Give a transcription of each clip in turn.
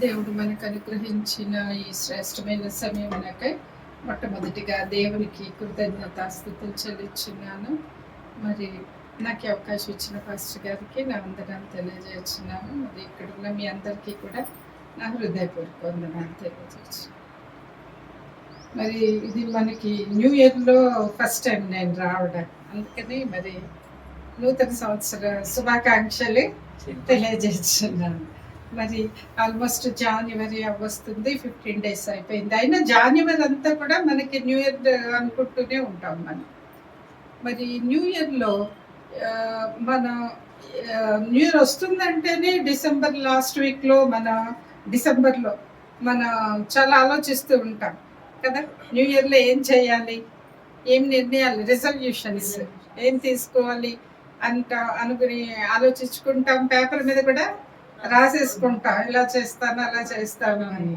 దేవుడు మనకు అనుగ్రహించిన ఈ శ్రేష్టమైన సమయమునకై మొట్టమొదటిగా దేవునికి కృతజ్ఞతాస్తుతులు చెల్లించున్నాను. మరి నాకు ఈ అవకాశం ఇచ్చిన పాస్టర్ గారికి నా వందనాలు తెలియజేస్తున్నాను. మరి ఇక్కడున్న మీ అందరికీ కూడా నా హృదయపూర్వక వందనాలు తెలియజేస్తున్నాను. మరి ఇది మనకి న్యూ ఇయర్లో ఫస్ట్ టైం నేను రావడం, అందుకని మరి నూతన సంవత్సర శుభాకాంక్షలు తెలియజేస్తున్నాను. మరి ఆల్మోస్ట్ జాన్యువరి వస్తుంది, 15 days అయిపోయింది. అయినా జాన్యువరి అంతా కూడా మనకి న్యూ ఇయర్ అనుకుంటూనే ఉంటాం మనం. మరి న్యూ ఇయర్లో మన న్యూ ఇయర్ వస్తుందంటేనే డిసెంబర్ లాస్ట్ వీక్లో డిసెంబర్లో మనం చాలా ఆలోచిస్తూ ఉంటాం కదా. న్యూ ఇయర్లో ఏం చేయాలి, ఏం నిర్ణయాలు, రిజల్యూషన్స్ ఏం తీసుకోవాలి అనుకుని ఆలోచించుకుంటాం. పేపర్ మీద కూడా రాసేసుకుంటాం, ఇలా చేస్తాను అలా చేస్తాను అని.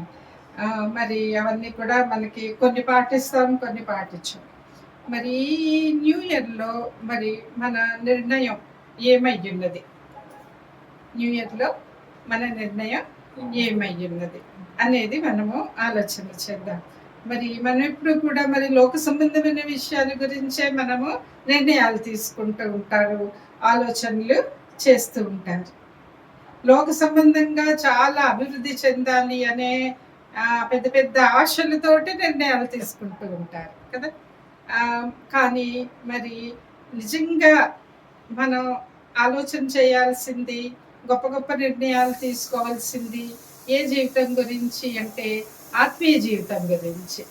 మరి అవన్నీ కూడా మనకి కొన్ని పాటిస్తాం, కొన్ని పాటించాం. మరి ఈ న్యూ ఇయర్లో మరి మన నిర్ణయం ఏమయ్యున్నది, న్యూ ఇయర్లో మన నిర్ణయం ఏమయ్యున్నది అనేది మనము ఆలోచన చేద్దాం. మరి మనం ఎప్పుడు కూడా మరి లోక సంబంధమైన విషయాల గురించే మనము నిర్ణయాలు తీసుకుంటూ ఉంటారు, ఆలోచనలు చేస్తూ ఉంటారు. లోక సంబంధంగా చాలా అభివృద్ధి చెందాలి అనే పెద్ద పెద్ద ఆశలతోటి నిర్ణయాలు తీసుకుంటూ ఉంటారు కదా. కానీ మరి నిజంగా మనం ఆలోచన చేయాల్సింది, గొప్ప గొప్ప నిర్ణయాలు తీసుకోవాల్సింది ఏ జీవితం గురించి అంటే ఆత్మీయ జీవితం గురించి.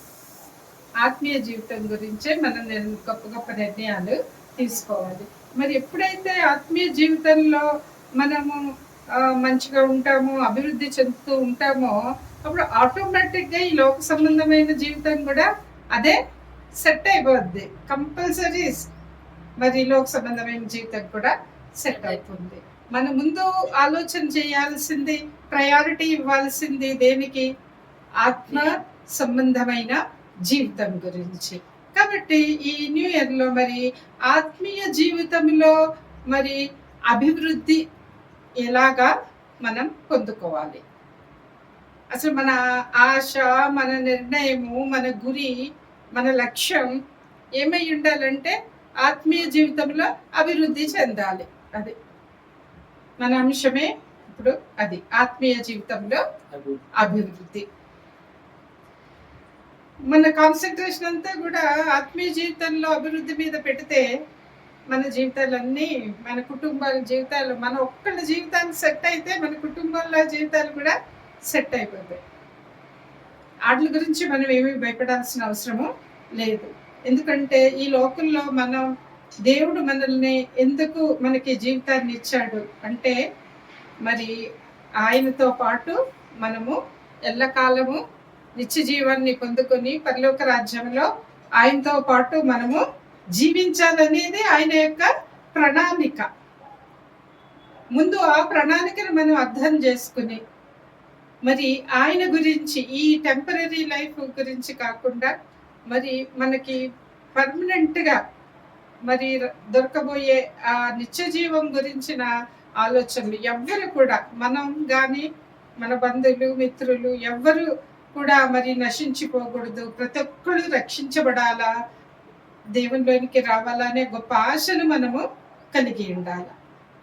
ఆత్మీయ జీవితం గురించే మనం గొప్ప గొప్ప నిర్ణయాలు తీసుకోవాలి. మరి ఎప్పుడైతే ఆత్మీయ జీవితంలో మనము మంచిగా ఉంటామో, అభివృద్ధి చెందుతూ ఉంటామో, అప్పుడు ఆటోమేటిక్గా ఈ లోక సంబంధమైన జీవితం కూడా అదే సెట్ అయిపోద్ది. కంపల్సరీ మరి లోక సంబంధమైన జీవితం కూడా సెట్ అవుతుంది. మన ముందు ఆలోచన చేయాల్సింది, ప్రయారిటీ ఇవ్వాల్సింది దేనికి? ఆత్మ సంబంధమైన జీవితం గురించి. కాబట్టి ఈ న్యూ ఇయర్లో మరి ఆత్మీయ జీవితంలో మరి అభివృద్ధి ఎలాగా మనం పొందుకోవాలి, అసలు మన ఆశ, మన నిర్ణయము, మన గురి, మన లక్ష్యం ఏమై ఉండాలంటే ఆత్మీయ జీవితంలో అభివృద్ధి చెందాలి. అది మన అంశమే ఇప్పుడు, అది ఆత్మీయ జీవితంలో అభివృద్ధి. మన కాన్సన్ట్రేషన్ అంతా కూడా ఆత్మీయ జీవితంలో అభివృద్ధి మీద పెడితే మన జీవితాలన్నీ, మన కుటుంబాల జీవితాలు, మన ఒక్కళ్ళ జీవితాలు సెట్ అయితే మన కుటుంబాల జీవితాలు కూడా సెట్ అయిపోతాయి. వాటి గురించి మనం ఏమీ భయపడాల్సిన అవసరము లేదు. ఎందుకంటే ఈ లోకంలో మనం, దేవుడు మనల్ని ఎందుకు మనకి జీవితాన్ని ఇచ్చాడు అంటే మరి ఆయనతో పాటు మనము ఎల్లకాలము నిత్య జీవాన్ని పొందుకొని పరలోక రాజ్యంలో ఆయనతో పాటు మనము జీవించాలనేది ఆయన యొక్క ప్రణాళిక. ముందు ఆ ప్రణాళికను మనం అర్థం చేసుకుని మరి ఆయన గురించి, ఈ టెంపరీ లైఫ్ గురించి కాకుండా మరి మనకి పర్మనెంట్గా మరి దొరకబోయే ఆ నిత్య జీవం గురించిన ఆలోచనలు ఎవ్వరు కూడా, మనం కానీ మన బంధువులు, మిత్రులు ఎవ్వరు కూడా మరి నశించిపోకూడదు. ప్రతి ఒక్కరు రక్షించబడాలా, దేవునిలోనికి రావాలా అనే గొప్ప ఆశను మనము కలిగి ఉండాలి.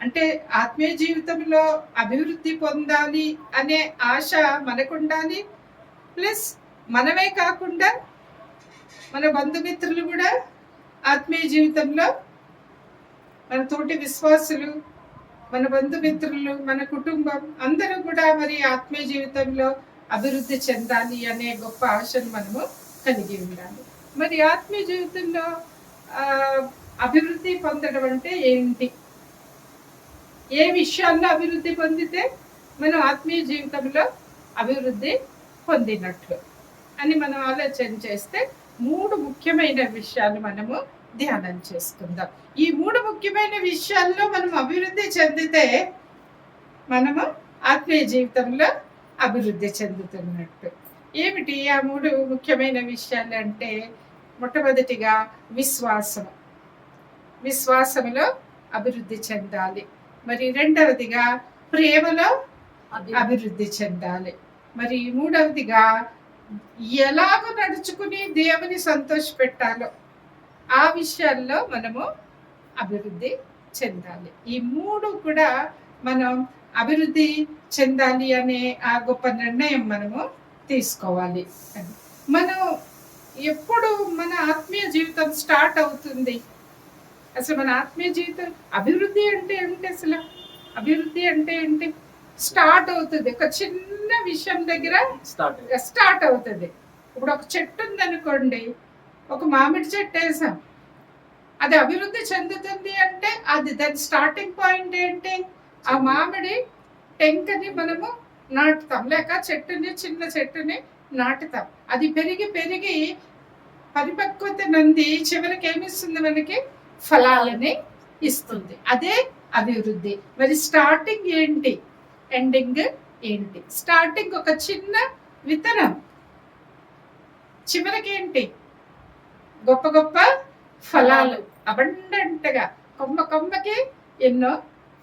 అంటే ఆత్మీయ జీవితంలో అభివృద్ధి పొందాలి అనే ఆశ మనకు ఉండాలి. ప్లస్ మనమే కాకుండా మన బంధుమిత్రులు కూడా ఆత్మీయ జీవితంలో, మన తోటి విశ్వాసులు, మన బంధుమిత్రులు, మన కుటుంబం అందరూ కూడా మరి ఆత్మీయ జీవితంలో అభివృద్ధి చెందాలి అనే గొప్ప ఆశను మనము కలిగి ఉండాలి. మరి ఆత్మీయ జీవితంలో అభివృద్ధి పొందడం అంటే ఏంటి, ఏ విషయాల్లో అభివృద్ధి పొందితే మనం ఆత్మీయ జీవితంలో అభివృద్ధి పొందినట్లు అని మనం ఆలోచన చేస్తే 3 ముఖ్యమైన విషయాలు మనము ధ్యానం చేసుకుందాం. ఈ 3 ముఖ్యమైన విషయాల్లో మనం అభివృద్ధి చెందితే మనము ఆత్మీయ జీవితంలో అభివృద్ధి చెందుతున్నట్టు. ఏమిటి ఆ 3 ముఖ్యమైన విషయాలు అంటే, మొట్టమొదటిగా విశ్వాసం, విశ్వాసంలో అభివృద్ధి చెందాలి. మరి రెండవదిగా ప్రేమలో అభివృద్ధి చెందాలి. మరి మూడవదిగా ఎలాగ నడుచుకుని దేవుని సంతోష పెట్టాలో ఆ విషయాల్లో మనము అభివృద్ధి చెందాలి. ఈ మూడు కూడా మనం అభివృద్ధి చెందాలి అనే ఆ గొప్ప నిర్ణయం మనము తీసుకోవాలి. మనం ఎప్పుడు మన ఆత్మీయ జీవితం స్టార్ట్ అవుతుంది? అసలు మన ఆత్మీయ జీవితం అభివృద్ధి అంటే ఏంటి? అసలు అభివృద్ధి అంటే ఏంటి? స్టార్ట్ అవుతుంది ఒక చిన్న విషయం దగ్గర స్టార్ట్ అవుతుంది. ఇప్పుడు ఒక చెట్టు ఉందనుకోండి, ఒక మామిడి చెట్టు వేసాం, అది అభివృద్ధి చెందుతుంది అంటే అది దాని స్టార్టింగ్ పాయింట్ ఏంటి? ఆ మామిడి టెంకని మనము నాటుతాం, లేక చెట్టుని, చిన్న చెట్టుని నాటుతాం. అది పెరిగి పెరిగి పరిపక్వత నంది చివరికి ఏమిస్తుంది? మనకి ఫలాలని ఇస్తుంది. అదే అభివృద్ధి. మరి స్టార్టింగ్ ఏంటి, ఎండింగ్ ఏంటి? స్టార్టింగ్ ఒక చిన్న విత్తనం, చివరికి ఏంటి? గొప్ప గొప్ప ఫలాలు, అబండెంట్గా కొమ్మ కొమ్మకి ఎన్నో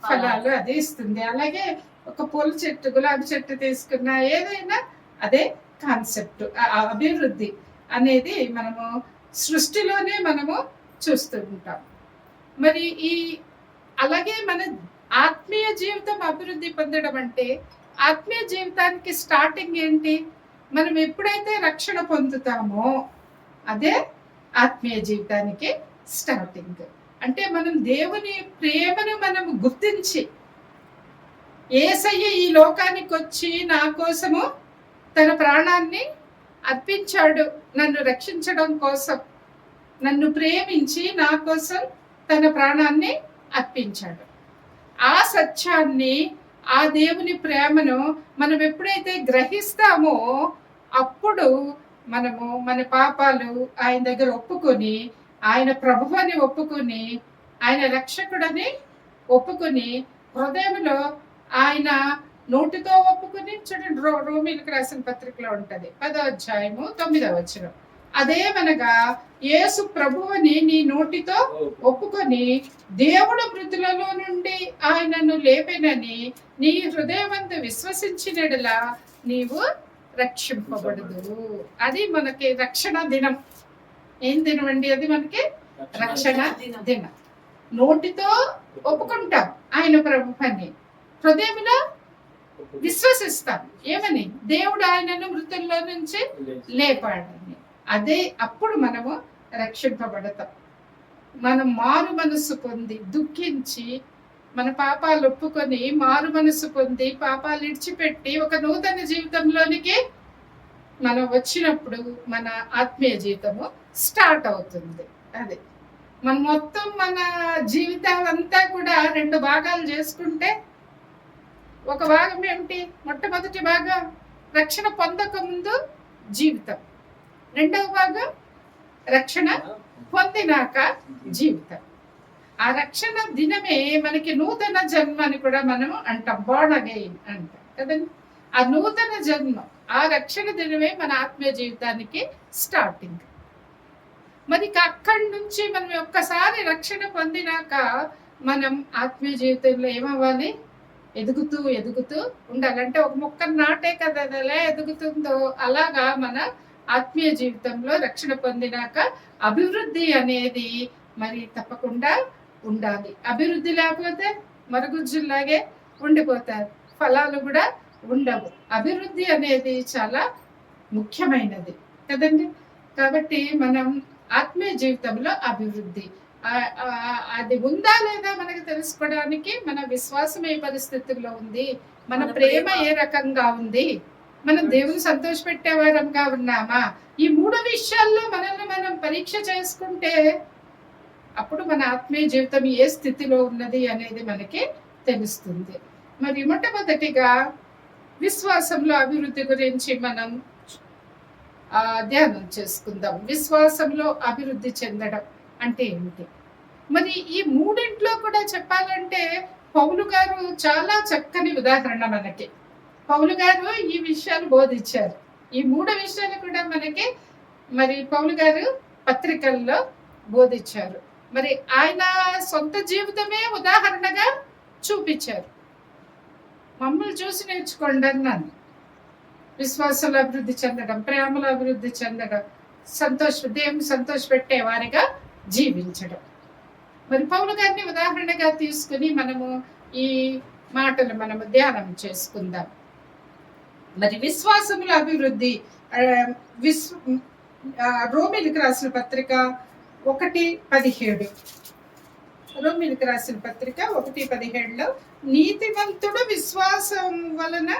ఫలాలు అది ఇస్తుంది. అలాగే ఒక పూల చెట్టు, గులాబీ చెట్టు తీసుకున్నా ఏదైనా అదే కాన్సెప్ట్. అభివృద్ధి అనేది మనము సృష్టిలోనే మనము చూస్తూ ఉంటాం. మరి అలాగే మన ఆత్మీయ జీవితం అభివృద్ధి పొందడం అంటే, ఆత్మీయ జీవితానికి స్టార్టింగ్ ఏంటి? మనం ఎప్పుడైతే రక్షణ పొందుతామో అదే ఆత్మీయ జీవితానికి స్టార్టింగ్. అంటే మనం దేవుని ప్రేమను మనం గుర్తించి, యేసయ్య ఈ లోకానికి వచ్చి నా కోసము తన ప్రాణాన్ని అర్పించాడు, నన్ను రక్షించడం కోసం, నన్ను ప్రేమించి నా కోసం తన ప్రాణాన్ని అర్పించాడు. ఆ సత్యాన్ని, ఆ దేవుని ప్రేమను మనం ఎప్పుడైతే గ్రహిస్తామో అప్పుడు మనము మన పాపాలు ఆయన దగ్గర ఒప్పుకొని, ఆయన ప్రభువుని ఒప్పుకొని, ఆయన రక్షకుడని ఒప్పుకొని, హృదయంలో ఆయన నోటితో ఒప్పుకొని, చూడండి రోమీలకు రాసిన పత్రికలో ఉంటది 10వ అధ్యాయము 9వ వచనం. అదేమనగా యేసు ప్రభువుని నీ నోటితో ఒప్పుకొని దేవుడు మృతులలో నుండి ఆయనను లేపెనని నీ హృదయమందు విశ్వసించినడలా నీవు రక్షింపబడదు. అది మనకి రక్షణ దినం. ఏం దినం అండి అది? మనకి రక్షణ దినం. నోటితో ఒప్పుకుంటాం ఆయన ప్రభు పని, హృదయంలో విశ్వసిస్తాం ఏమని? దేవుడు ఆయనను మృతుల్లో నుంచి లేపాడని. అదే అప్పుడు మనము రక్షింపబడతాం. మనం మారు మనసు పొంది, దుఃఖించి, మన పాపాలు ఒప్పుకొని మారు మనసు పొంది, పాపాలు ఇడిచిపెట్టి ఒక నూతన జీవితంలోనికి మనం వచ్చినప్పుడు మన ఆత్మీయ జీవితము స్టార్ట్ అవుతుంది. అది మన మొత్తం మన జీవితం అంతా కూడా 2 భాగాలు చేసుకుంటే, ఒక భాగం ఏమిటి? మొట్టమొదటి భాగం రక్షణ పొందక ముందు జీవితం, రెండవ భాగం రక్షణ పొందినాక జీవితం. ఆ రక్షణ దినమే మనకి నూతన జన్మ అని కూడా మనం అంటాం, బోర్న్ అగైన్ అంటాం కదండి. ఆ నూతన జన్మ, ఆ రక్షణ దినమే మన ఆత్మీయ జీవితానికి స్టార్టింగ్. మరి అక్కడి నుంచి మనం ఒక్కసారి రక్షణ పొందినాక మనం ఆత్మీయ జీవితంలో ఏమవ్వాలి? ఎదుగుతూ ఎదుగుతూ ఉండాలంటే ఒక మొక్కను నాటే కదా అది ఎలా ఎదుగుతుందో అలాగా మన ఆత్మీయ జీవితంలో రక్షణ పొందినాక అభివృద్ధి అనేది మరి తప్పకుండా ఉండాలి. అభివృద్ధి లేకపోతే మరుగుజ్జులాగే ఉండిపోతారు, ఫలాలు కూడా ఉండవు. అభివృద్ధి అనేది చాలా ముఖ్యమైనది కదండి. కాబట్టి మనం ఆత్మీయ జీవితంలో అభివృద్ధి అది ఉందా లేదా మనకు తెలుసుకోవడానికి మన విశ్వాసం ఏ పరిస్థితుల్లో ఉంది, మన ప్రేమ ఏ రకంగా ఉంది, మనం దేవుని సంతోషపెట్టేవారంగా ఉన్నామా, ఈ 3 విషయాల్లో మనల్ని మనం పరీక్ష చేసుకుంటే అప్పుడు మన ఆత్మీయ జీవితం ఏ స్థితిలో ఉన్నది అనేది మనకి తెలుస్తుంది. మరి మొట్టమొదటిగా విశ్వాసంలో అభివృద్ధి గురించి మనం ధ్యానం చేసుకుందాం. విశ్వాసంలో అభివృద్ధి చెందడం అంటే ఏమిటి? మరి ఈ 3 కూడా చెప్పాలంటే పౌలు గారు చాలా చక్కని ఉదాహరణ మనకి. పౌలు గారు ఈ విషయాలు బోధించారు. ఈ 3 విషయాలు కూడా మనకి మరి పౌలు గారు పత్రికల్లో బోధించారు. మరి ఆయన సొంత జీవితమే ఉదాహరణగా చూపించారు. మమ్మల్ని చూసి నేర్చుకోండి అన్నాను. విశ్వాసంలో అభివృద్ధి చెందడం, ప్రేమలో అభివృద్ధి చెందడం, దేవుని సంతోషపెట్టే వారిగా జీవించడం. మరి పౌలు గారిని ఉదాహరణగా తీసుకుని మనము ఈ మాటలు మనము ధ్యానం చేసుకుందాం. మరి విశ్వాసముల అభివృద్ధి రోమిలకు రాసిన పత్రిక 1:17. రోమిలకు రాసిన పత్రిక 1:17లో నీతివంతుడు విశ్వాసం వలన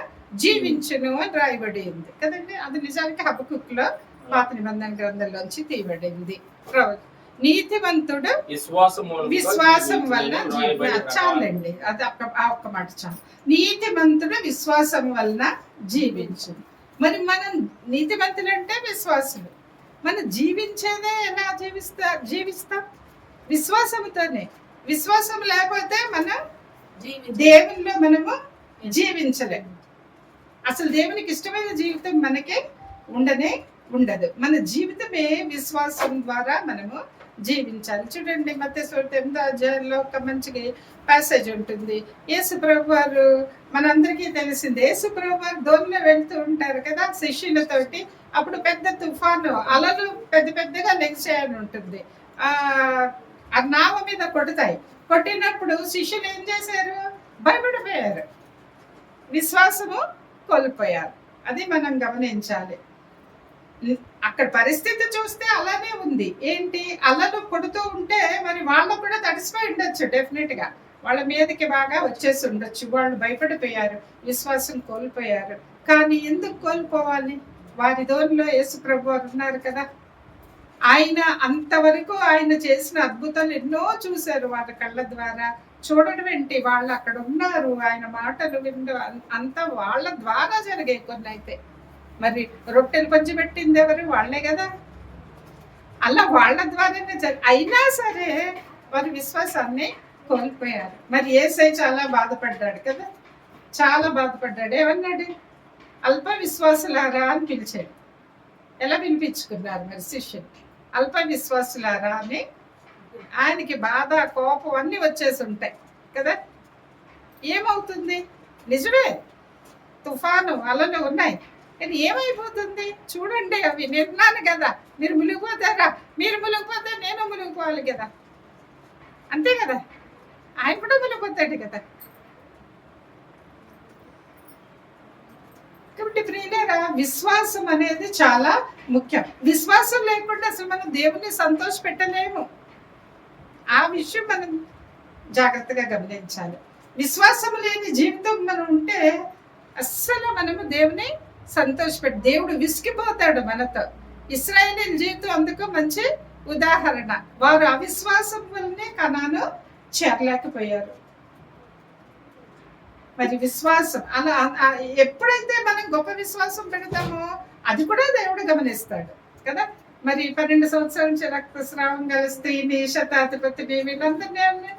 జీవించును అని రాయబడింది కదండి. అది నిజానికి హబకుక్లో పాత నిబంధన గ్రంథంలోంచి తీయబడింది. నీతివంతుడు విశ్వాసం వలన చాలండి, అది ఒక్క మాట చాలు. నీతివంతుడు విశ్వాసం వలన జీవించు. మరి మనం నీతివంతులు అంటే విశ్వాసులు. మనం జీవించేదే ఎలా జీవిస్తాం? విశ్వాసంతోనే. విశ్వాసం లేకపోతే మనం దేవునిలో మనము జీవించలేము. అసలు దేవునికి ఇష్టమైన జీవితం మనకే ఉండదు. మన జీవితమే విశ్వాసం ద్వారా మనము జీవించాలి. చూడండి, మత్తయి 8వ అధ్యాయంలో ఒక మంచి ప్యాసేజ్ ఉంటుంది. యేసుప్రభు వారు మనందరికీ తెలిసింది. యేసుప్రభు వారు దోణిలో వెళ్తూ ఉంటారు కదా శిష్యులతోటి. అప్పుడు పెద్ద తుఫాను, అలలు పెద్ద పెద్దగా లెగిసాయని ఉంటుంది. ఆ నావ మీద కొట్టినప్పుడు శిష్యులు ఏం చేశారు? భయపడిపోయారు, విశ్వాసము కోల్పోయారు. అది మనం గమనించాలి. అక్కడ పరిస్థితి చూస్తే అలానే ఉంది. ఏంటి, అలలు కొడుతూ ఉంటే మరి వాళ్ళు కూడా తడిసిపోయి ఉండొచ్చు. డెఫినెట్ గా వాళ్ళ మీదకి బాగా వచ్చేసి ఉండొచ్చు. వాళ్ళు భయపడిపోయారు, విశ్వాసం కోల్పోయారు. కానీ ఎందుకు కోల్పోవాలి? వారి దోనిలో యేసు ప్రభు వారు ఉన్నారు కదా. ఆయన అంతవరకు ఆయన చేసిన అద్భుతాలు ఎన్నో చూశారు వాళ్ళ కళ్ళ ద్వారా. చూడడం ఏంటి, వాళ్ళు అక్కడ ఉన్నారు, ఆయన మాటలు వినడం అంతా వాళ్ళ ద్వారా జరిగాయి. కొన్ని అయితే మరి రొట్టెలు పంచిపెట్టింది ఎవరు? వాళ్ళే కదా. అలా వాళ్ళ ద్వారానే అయినా సరే వారి విశ్వాసాన్ని కోల్పోయారు. మరి యేసయ్య చాలా బాధపడ్డాడు కదా, చాలా బాధపడ్డాడు. ఏమన్నాడు? అల్ప విశ్వాసులారా అని పిలిచాడు. ఎలా వినిపించుకున్నారు మరి శిష్యులు? అల్ప విశ్వాసులారా అని. ఆయనకి బాధ, కోపం అన్నీ వచ్చేసి ఉంటాయి కదా. ఏమవుతుంది? నిజమే, తుఫాను, అలలు ఉన్నాయి. కానీ ఏమైపోతుంది చూడండి. అవి నిర్ణాను కదా. మీరు మునిగిపోతారా? మీరు మునిగిపోతే నేను మునిగిపోవాలి కదా. అంతే కదా, ఆయన కూడా మునిగిపోతాడు కదా. కాబట్టి ప్రియులారా, విశ్వాసం అనేది చాలా ముఖ్యం. విశ్వాసం లేకుండా అసలు మనం దేవుని సంతోష పెట్టలేము. ఆ విషయం మనం జాగ్రత్తగా గమనించాలి. విశ్వాసం లేని జీవితం మనం ఉంటే అస్సలు మనము దేవుని సంతోషపెట్టి, దేవుడు విసిగిపోతాడు మనతో. ఇశ్రాయేలీయుల జీవితం అందుకు మంచి ఉదాహరణ. వారు అవిశ్వాసం వల్లనే కనాను చేరలేకపోయారు. మరి విశ్వాసం అలా ఎప్పుడైతే మనం గొప్ప విశ్వాసం పెడతామో అది కూడా దేవుడు గమనిస్తాడు కదా. మరి 12 సంవత్సరాల నుంచి రక్తస్రావం గల స్త్రీని, శతాధిపతిని, వీళ్ళందరినీ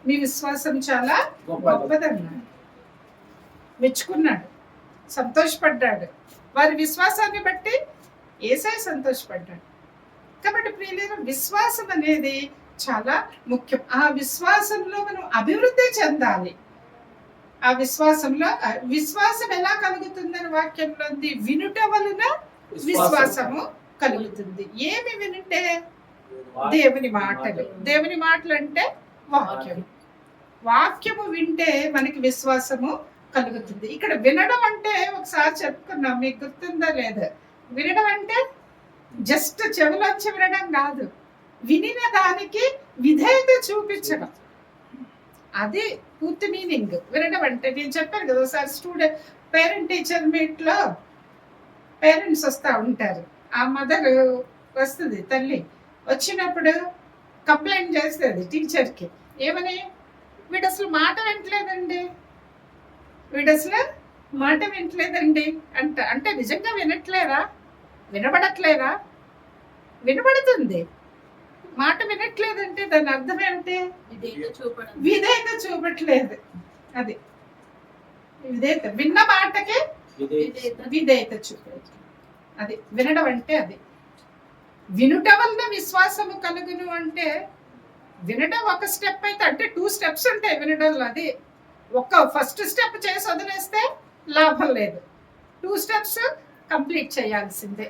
మీ విశ్వాసం చాలా గొప్పదన్నాడు, మెచ్చుకున్నాడు, సంతోషపడ్డాడు. వారి విశ్వాసాన్ని బట్టి యేసయ్య సంతోషపడ్డాడు. కాబట్టి ప్రియులారా, విశ్వాసం అనేది చాలా ముఖ్యం. ఆ విశ్వాసంలో మనం అభివృద్ధి చెందాలి. ఆ విశ్వాసం ఎలా కలుగుతుందని వాక్యంలో ఉంది. వినుట వలన విశ్వాసము కలుగుతుంది. ఏమి వినుంటే? దేవుని మాటలు. దేవుని మాటలు అంటే వాక్యము వింటే మనకి విశ్వాసము కలుగుతుంది. ఇక్కడ వినడం అంటే ఒకసారి చెప్పుకున్నాం, మీకు గుర్తుందా లేదా? వినడం అంటే జస్ట్ చెవులోంచి వినడం కాదు, వినిన దానికి విధేయత చూపించడం. అది పూర్తి మీనింగ్ వినడం అంటే. నేను చెప్పాను కదా, ఒకసారి పేరెంట్ టీచర్ మీట్లో పేరెంట్స్ వస్తూ ఉంటారు. ఆ మదర్ వస్తుంది, తల్లి వచ్చినప్పుడు కంప్లైంట్ చేస్తుంది టీచర్కి. ఏమని? వీడు అసలు మాట వింటలేదండి, అంటే నిజంగా వినట్లేదా? వినబడట్లేదా? వినబడుతుంది. మాట వినట్లేదంటే దాని అర్థం ఏమిటి? విధేయత చూపట్లేదు. అది విధేయత. విన్న మాటకే విధేయత చూపట్లేదు. అది వినడం అంటే. అది వినుట వలన విశ్వాసము కలుగును అంటే వినడం ఒక స్టెప్ అయితే, అంటే 2 స్టెప్స్ ఉంటాయి వినడంలో. అది ఫస్ట్ స్టెప్ చేసి వదిలేస్తే లాభం లేదు. 2 స్టెప్స్ కంప్లీట్ చేయాల్సిందే.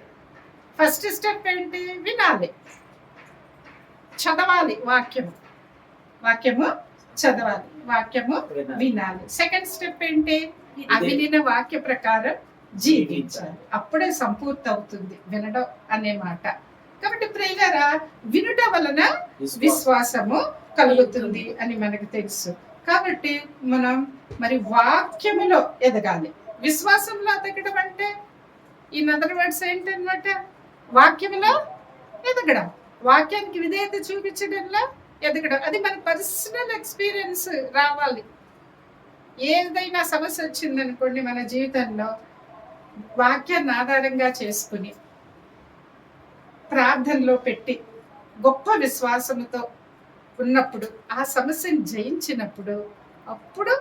ఫస్ట్ స్టెప్ ఏంటి? వినాలి, చదవాలి. వాక్యము చదవాలి, వాక్యము వినాలి. సెకండ్ స్టెప్ ఏంటి? ఆ వినిన వాక్య ప్రకారం జీవించాలి. అప్పుడే సంపూర్తి అవుతుంది వినడం అనే మాట. కాబట్టి ప్రియులారా, వినుట వలన విశ్వాసము కలుగుతుంది అని మనకు తెలుసు. కాబట్టి మనం మరి వాక్యములో ఎదగాలి. విశ్వాసంలో ఎదగడం అంటే ఇన్ అదర్ వర్డ్స్ ఏంటన్నమాట? వాక్యములో ఎదగడం, వాక్యానికి విధేయత చూపించడంలో ఎదగడం. అది మన పర్సనల్ ఎక్స్పీరియన్స్ రావాలి. ఏదైనా సమస్య వచ్చిందనుకోండి మన జీవితంలో, వాక్యాన్ని ఆధారంగా చేసుకుని ప్రార్థనలో పెట్టి గొప్ప విశ్వాసముతో ఉన్నప్పుడు, ఆ సమస్యను జయించినప్పుడు, అప్పుడు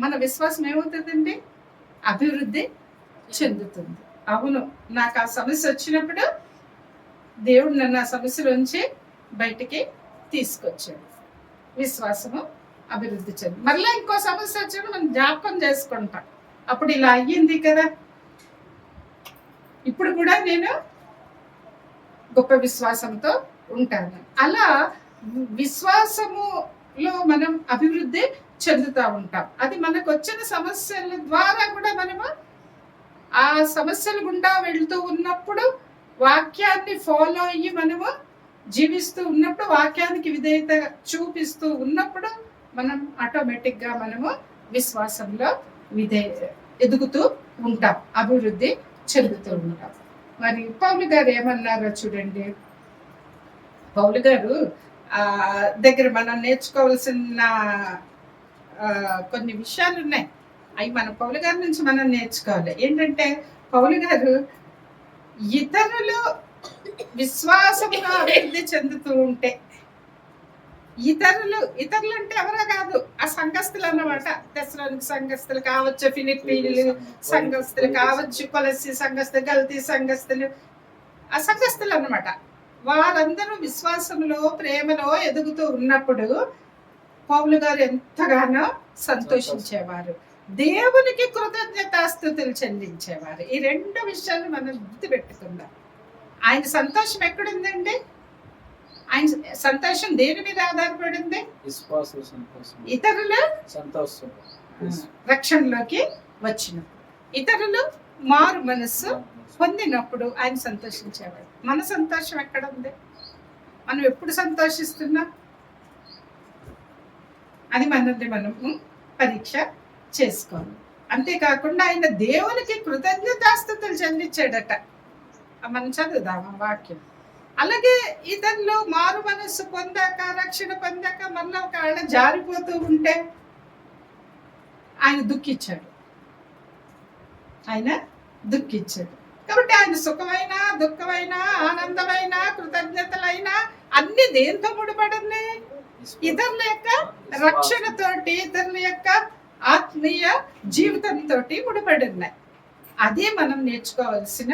మన విశ్వాసం ఏమవుతుందండి? అభివృద్ధి చెందుతుంది. అవును, నాకు ఆ సమస్య వచ్చినప్పుడు దేవుడు నన్ను ఆ సమస్యలోంచి బయటికి తీసుకొచ్చాడు. విశ్వాసము అభివృద్ధి చెంది మళ్ళీ ఇంకో సమస్య వచ్చాడు మనం జ్ఞాపకం చేసుకుంటాం. అప్పుడు ఇలా అయ్యింది కదా, ఇప్పుడు కూడా నేను గొప్ప విశ్వాసంతో ఉంటాను. అలా విశ్వాసములో మనం అభివృద్ధి చెందుతూ ఉంటాం. అది మనకు వచ్చిన సమస్యల ద్వారా కూడా మనము ఆ సమస్యల గుండా వెళ్తూ ఉన్నప్పుడు, వాక్యాన్ని ఫాలో అయ్యి మనము జీవిస్తూ ఉన్నప్పుడు, వాక్యానికి విధేయత చూపిస్తూ ఉన్నప్పుడు, మనం ఆటోమేటిక్గా మనము విశ్వాసంలో ఎదుగుతూ ఉంటాం, అభివృద్ధి చెందుతూ ఉంటాం. మరి పౌలు గారు ఏమన్నారో చూడండి. పౌలు గారు దగ్గర మనం నేర్చుకోవాల్సిన కొన్ని విషయాలు ఉన్నాయి. అవి మన పౌలు గారి నుంచి మనం నేర్చుకోవాలి. ఏంటంటే పౌలు గారు ఇతరులు విశ్వాసంలో అభివృద్ధి చెందుతూ ఉంటే, ఇతరులు అంటే ఎవరో కాదు, ఆ సంఘస్థులు అన్నమాట. తెస్సలోనిక సంఘస్థులు కావచ్చు, ఫిలిప్పీలు సంఘస్థులు కావచ్చు, కొలస్సీ సంఘస్థులు, గల్తీ సంఘస్థులు, ఆ సంఘస్థులు అన్నమాట. వారందరూ విశ్వాసంలో ప్రేమలో ఎదుగుతూ ఉన్నప్పుడు పౌలు గారు ఎంతగానో సంతోషించేవారు, దేవునికి కృతజ్ఞతాస్తుతులు చెల్లించేవారు. ఈ రెండు విషయాలు మనం గుర్తుపెట్టుకుందాం. ఆయన సంతోషం ఎక్కడుందండి? ఆయన సంతోషం దేని మీద ఆధారపడింది? ఇతరుల రక్షణలోకి వచ్చినప్పుడు, ఇతరులు మారు మనస్సు పొందినప్పుడు ఆయన సంతోషించేవాడు. మన సంతోషం ఎక్కడ ఉంది? మనం ఎప్పుడు సంతోషిస్తున్నాం? అది మనల్ని మనము పరీక్ష చేసుకోవాలి. అంతేకాకుండా ఆయన దేవునికి కృతజ్ఞతాస్తుతులు చెల్లించాడట. మనం చదువుదాం వాక్యం. అలాగే ఇతరులు మారు మనస్సు పొందాక, రక్షణ పొందాక మళ్ళీ ఒకవేళ జారిపోతూ ఉంటే ఆయన దుఃఖించాడు. కాబట్టి ఆయన సుఖమైన, దుఃఖమైన, ఆనందమైన, కృతజ్ఞతలైన అన్ని దేంతో ముడిపడింది? ఇతరుల యొక్క రక్షణతోటి, ఇతరుల యొక్క ఆత్మీయ జీవితంతో ముడిపడి ఉన్నాయి. అదే మనం నేర్చుకోవాల్సిన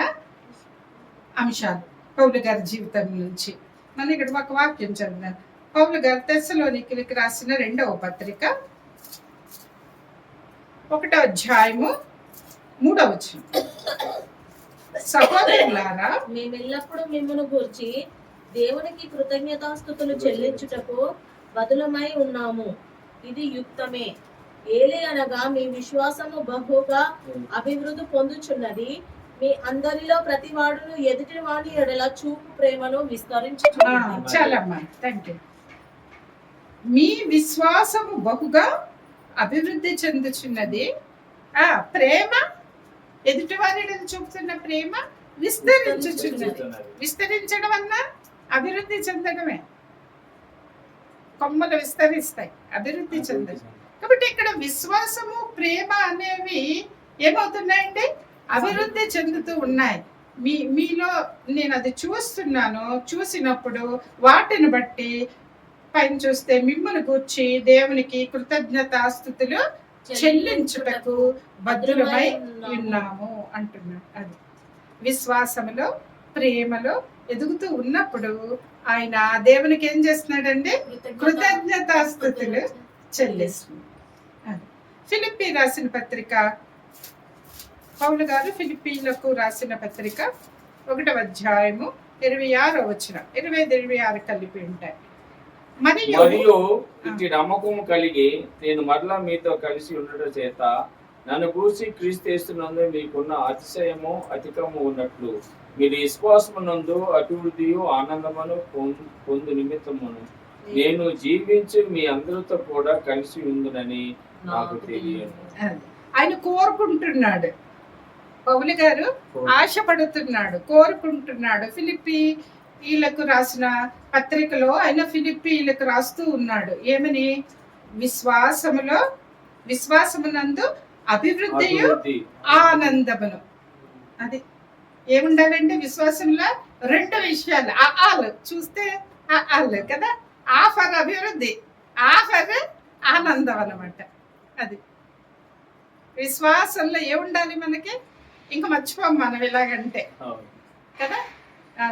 అంశాలు పౌలు గారి జీవితం నుంచి. మనం ఇక్కడ ఒక వాక్యం చదివాను. పౌలు గారు తెస్సలోనికీయులకు రాసిన 2వ పత్రిక 1వ అధ్యాయము 3వ వచనం. సహోదరులారా, మేమెల్లప్పుడూ మిమ్మును గూర్చి దేవునికి కృతజ్ఞతాస్తుతులు చెల్లించుటకు బదులమై ఉన్నాము. ఇది యుక్తమే. ఏలే అనగా మీ విశ్వాసము బహుగా అభివృద్ధి పొందుచున్నది. మీ అందరిలో ప్రతివాడును ఎదుటి వాడి ఎడల చూపు ప్రేమను విస్తరించుచున్నది. మీ విశ్వాసము బహుగా అభివృద్ధి చెందుచున్నది. ప్రేమ, ఎదుటి వారి చూపుతున్న ప్రేమ విస్తరించుచున్నది. విస్తరించడం అన్నా అభివృద్ధి చెందడమే. కొమ్మలు విస్తరిస్తాయి, అభివృద్ధి చెందదు. కాబట్టి ఇక్కడ విశ్వాసము, ప్రేమ అనేవి ఏమవుతున్నాయండి? అభివృద్ధి చెందుతూ ఉన్నాయి. మీలో నేను అది చూస్తున్నాను. చూసినప్పుడు వాటిని బట్టి పైన చూస్తే మిమ్మల్ని గూర్చి దేవునికి కృతజ్ఞతాస్తుతులు చెల్లించుటకు బద్దులమై ఉన్నాము అంటున్నాడు. అది విశ్వాసములో, ప్రేమలో ఎదుగుతూ ఉన్నప్పుడు ఆయన దేవునికి ఏం చేస్తున్నాడండి? కృతజ్ఞతాస్తుతులు చెల్లిస్తుంది. ఫిలిప్పీ రాసిన పత్రిక పౌలు గారు ఫిలిప్పీలకు రాసిన పత్రిక 1వ అధ్యాయము 26వ వచనం, 25, 26 కలిపి ఉంటాయి. మరియు ఇట్టి నమ్మకము కలిగి నేను మరలా మీతో కలిసి ఉండటం చేత నన్ను గూర్చి క్రీస్తునందు మీకున్న అతిశయము అధికము ఉన్నట్లు మీరు విశ్వాసమునందు అభివృద్ధియు ఆనందమును పొందు నిమిత్తమును నేను జీవించి మీ అందరితో కూడా కలిసి ఉందునని నాకు తెలియదు. ఆయన కోరుకుంటున్నాడు, పౌలు గారు ఆశపడుతున్నాడు, కోరుకుంటున్నాడు. ఫిలిప్పీలకు రాసిన పత్రికలో ఆయన ఫిలిప్పీలకు రాస్తూ ఉన్నాడు ఏమని? విశ్వాసమునందు అభివృద్ధియు ఆనందమును. అది ఏముండాలంటే విశ్వాసంలో 2 విషయాలు. ఆలు చూస్తే ఆలు కదా, ఆఫర్ అభివృద్ధి, ఆఫర్ ఆనందం అన్నమాట. అది విశ్వాసంలో ఏముండాలి మనకి? ఇంకా మర్చిపోం మనం ఇలాగంటే కదా.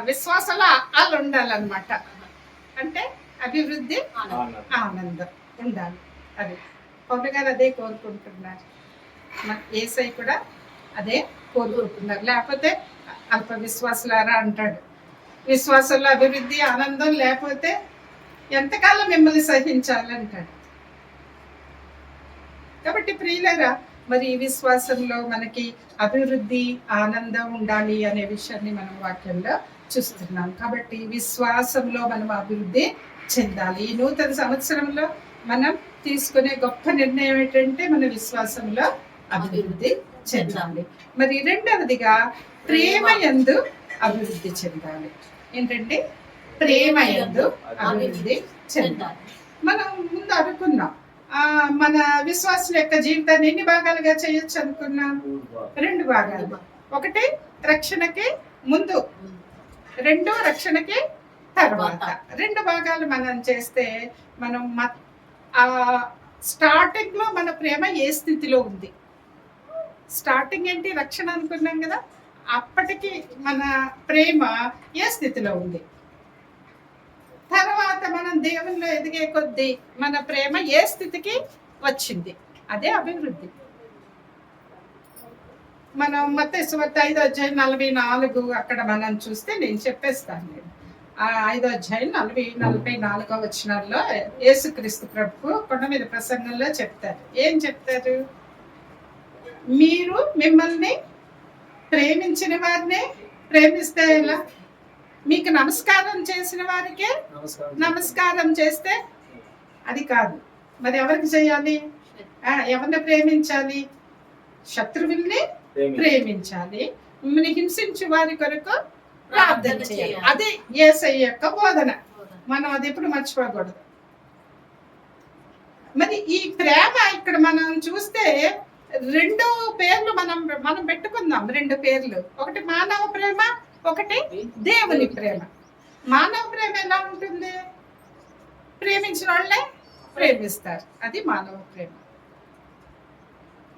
విశ్వాసంలో ఆలు ఉండాలన్నమాట. అంటే అభివృద్ధి ఆనందం ఉండాలి. అది పౌలు గారు అదే కోరుకుంటున్నారు, యేసయ్య కూడా అదే కోరుకుంటున్నారు. లేకపోతే అల్ప విశ్వాసులారా అంటాడు. విశ్వాసంలో అభివృద్ధి ఆనందం లేకపోతే ఎంతకాలం మిమ్మల్ని సహించాలంటాడు. కాబట్టి ప్రియులారా, మరి ఈ విశ్వాసంలో మనకి అభివృద్ధి ఆనందం ఉండాలి అనే విషయాన్ని మనం వాక్యంలో చూస్తున్నాం. కాబట్టి విశ్వాసంలో మనం అభివృద్ధి చెందాలి. ఈ నూతన సంవత్సరంలో మనం తీసుకునే గొప్ప నిర్ణయం ఏంటంటే మన విశ్వాసంలో అభివృద్ధి చెందాలి. మరి 2వదిగా ప్రేమ యందు అభివృద్ధి చెందాలి. ఏంటంటే ప్రేమ యందు అభివృద్ధి చెందాలి. మనం ముందు అనుకున్నాం మన విశ్వాసుల యొక్క జీవితాన్ని ఎన్ని భాగాలుగా చేయొచ్చు అనుకున్నాం? 2 భాగాలు. 1 రక్షణకి ముందు, 2 రక్షణకి తర్వాత. 2 భాగాలు మనం చేస్తే మనం స్టార్టింగ్ లో మన ప్రేమ ఏ స్థితిలో ఉంది? స్టార్టింగ్ ఏంటి? రక్షణ అనుకున్నాం కదా. అప్పటికి మన ప్రేమ ఏ స్థితిలో ఉంది? తర్వాత మనం దేవునిలో ఎదిగే కొద్దీ మన ప్రేమ ఏ స్థితికి వచ్చింది? అదే అభివృద్ధి. మనం మత్తయి సువార్త 5వ అధ్యాయం 44 అక్కడ మనం చూస్తే నేను చెప్పేస్తాను. నేను 5వ అధ్యాయం 44వ వచనాల్లో యేసుక్రీస్తు ప్రభు కొండ మీద ప్రసంగంలో చెప్తారు. ఏం చెప్తారు? మీరు మిమ్మల్ని ప్రేమించిన వారినే ప్రేమిస్తే ఎలా? మీకు నమస్కారం చేసిన వారికే నమస్కారం చేస్తే అది కాదు. మరి ఎవరికి చేయాలి? ఎవరిని ప్రేమించాలి? శత్రువుల్ని ప్రేమించాలి. మిమ్మల్ని హింసించే వారి కొరకు ప్రార్థన చేయాలి. అది యేసయ్య యొక్క బోధన. మనం అది ఎప్పుడు మర్చిపోకూడదు. మరి ఈ ప్రేమ ఇక్కడ మనం చూస్తే 2 పేర్లు మనం పెట్టుకుందాం. 2 పేర్లు. ఒకటి మానవ ప్రేమ, ఒకటి దేవుని ప్రేమ. మానవ ప్రేమ ఎలా ఉంటుంది? ప్రేమించిన వాళ్ళే ప్రేమిస్తారు, అది మానవ ప్రేమ.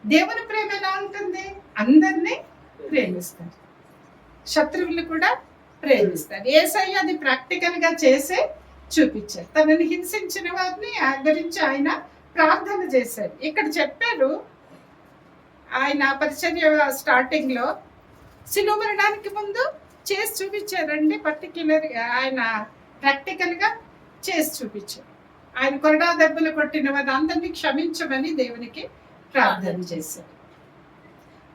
దేవుని ప్రేమ ఎలా ఉంటుంది? అందరినీ ప్రేమిస్తారు, శత్రువులు కూడా ప్రేమిస్తారు. యేసయ్య అది ప్రాక్టికల్ గా చేసే చూపించారు. తనని హింసించిన వారిని గురించి ఆయన ప్రార్థన చేశారు. ఇక్కడ చెప్పారు, ఆయన పరిచర్య స్టార్టింగ్ లో శిలువ మరణానికి ముందు చేసి చూపించారండి. పర్టిక్యులర్ గా ఆయన ప్రాక్టికల్ గా చేసి చూపించారు. ఆయన కొరడా దెబ్బలు కొట్టిన వారిని అందరినీ క్షమించమని దేవునికి ప్రార్థన చేశారు.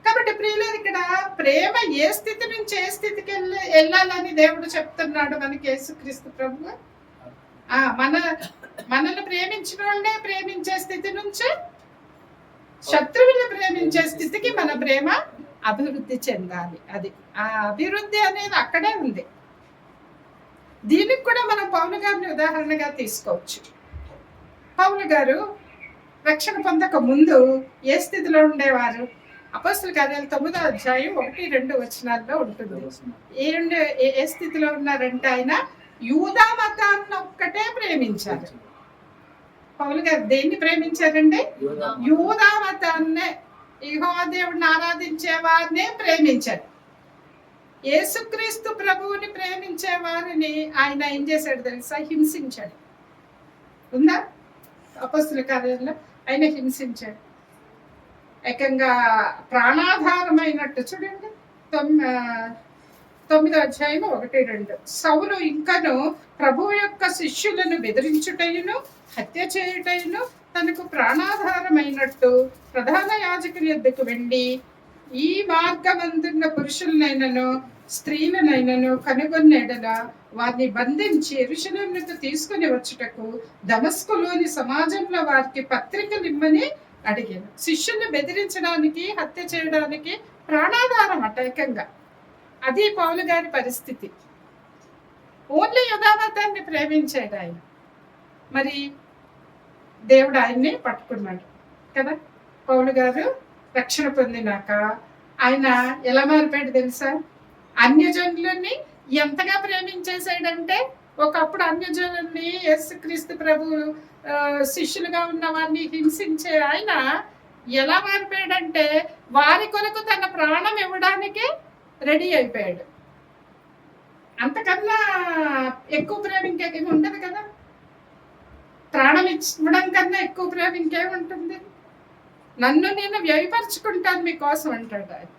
కాబట్టి ప్రియులారు, ఇక్కడ ప్రేమ ఏ స్థితి నుంచి ఏ స్థితికి వెళ్ళాలని దేవుడు చెప్తున్నాడు మనకి యేసుక్రీస్తు ప్రభు. మనల్ని ప్రేమించిన వాళ్ళనే ప్రేమించే స్థితి నుంచి శత్రువులను ప్రేమించే స్థితికి మన ప్రేమ అభివృద్ధి చెందాలి. అది ఆ అభివృద్ధి అనేది అక్కడే ఉంది. దీనికి కూడా మనం పౌలు గారిని ఉదాహరణగా తీసుకోవచ్చు. పౌలు గారు రక్షణ పొందక ముందు ఏ స్థితిలో ఉండేవారు? అపోస్తలుల కార్యాలు 9వ అధ్యాయం 1-2 వచనాల్లో ఉంటుంది. ఏ స్థితిలో ఉన్నారంటే ఆయన యూదా మతాన్ని ఒక్కటే ప్రేమించారు. పౌలు గారు దేన్ని ప్రేమించారండి? యూదా మతాన్నే, యెహోవా దేవుడిని ఆరాధించే వారినే ప్రేమించారు. యేసుక్రీస్తు ప్రభువుని ప్రేమించే వారిని ఆయన ఏం చేశాడు తెలుసా? హింసించాడు. ఉందా అపోస్తలుల కార్యాల్లో? ఆయన హింసించాడు. ఏకంగా ప్రాణాధారమైనట్టు చూడండి. 9వ అధ్యాయం 1-2. సౌలు ఇంకను ప్రభువు యొక్క శిష్యులను బెదిరించుటయును హత్య చేయుటయును తనకు ప్రాణాధారమైనట్టు ప్రధాన యాజకుని యొద్దకు వెళ్ళి, ఈ మార్గమందున్న పురుషులనైనను స్త్రీలనైనను కనుగొన్నెడల వారిని బంధించి యెరూషలేమునకు తీసుకుని వచ్చుటకు దమస్కులోని సమాజంలో వారికి పత్రికలు ఇమ్మని అడిగాను. శిష్యుల్ని బెదిరించడానికి, హత్య చేయడానికి ప్రాణాధారం అటేకంగా. అది పౌలు గారి పరిస్థితి. ఓన్లీ యూదామతాన్ని ప్రేమించాడు ఆయన. మరి దేవుడు ఆయన్ని పట్టుకున్నాడు కదా. పౌలు గారు రక్షణ పొందినాక ఆయన ఎలా మారిపోయాడు తెలుసా? అన్యజనులని ఎంతగా ప్రేమించేశాడంటే, ఒకప్పుడు అన్యజనుల్ని యేసుక్రీస్తు ప్రభు శిష్యులుగా ఉన్న వారిని హింసించే ఆయన ఎలా మారిపోయాడంటే, వారి కొరకు తన ప్రాణం ఇవ్వడానికి రెడీ అయిపోయాడు. అంతకన్నా ఎక్కువ ప్రేమ ఇంకేమి ఉండదు కదా. ప్రాణం ఇవ్వడం కన్నా ఎక్కువ ప్రేమ ఇంకేముంటుంది? నన్ను నేను వ్యయపరుచుకుంటాను మీకోసం అంటాడు ఆయన.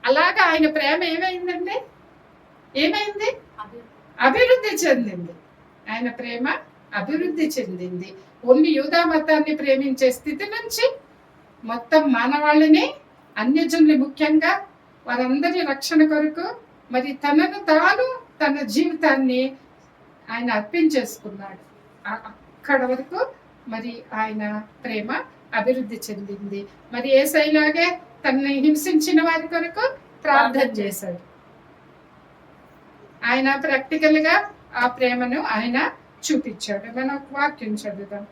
అలాగా ఆయన ప్రేమ ఏమైందండి? ఏమైంది? అభివృద్ధి చెందింది. ఆయన ప్రేమ అభివృద్ధి చెందింది. ఓన్లీ యూదా మతాన్ని ప్రేమించే స్థితి నుంచి మొత్తం మానవాళిని, అన్యజనులు ముఖ్యంగా వారందరి రక్షణ కొరకు మరి తనను తాను, తన జీవితాన్ని ఆయన అర్పించేసుకున్నాడు. అక్కడ వరకు మరి ఆయన ప్రేమ అభివృద్ధి చెందింది. మరి యేసయ్యలాగే తనని హింసించిన వారి కొరకు ప్రార్థన చేశాడు. ఆయన ప్రాక్టికల్ గా ఆ ప్రేమను ఆయన చూపించాడు. మనం ఒక వాక్యం చదువుదాం.